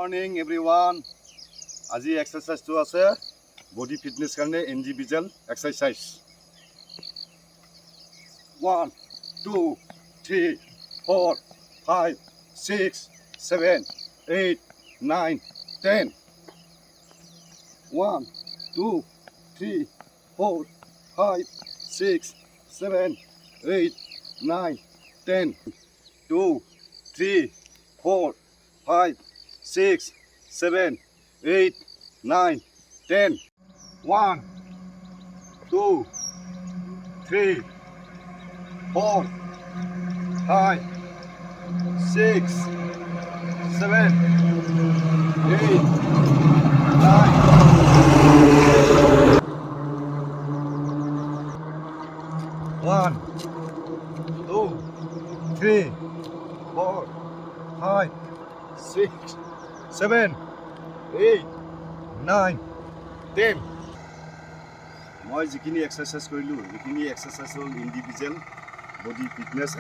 Morning everyone. আজি এক্সাৰসাইজটো আছে body fitness কাৰণে ইণ্ডিভিজুৱেল এক্সাৰসাইজ 1 2 3 4 5 6 7 8 9 10 1 2 3 4 5 6 7 8 9 10 2 3 4 5 6 7 8 9 10 1 2 3 4 5 6 7 8 9 1 2 3 4 5 6 7 8 9 10 মই যিখিনি এক্সাৰসাইজ কৰিলোঁ এইখিনি এক্সাৰসাইজ হ'ল ইণ্ডিভিজুৱেল বডি ফিটনেছ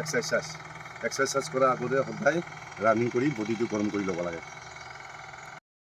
এক্সাৰসাইজ কৰা আগতে সদায় ৰানিং কৰি বডিটো গৰম কৰি ল'ব লাগে।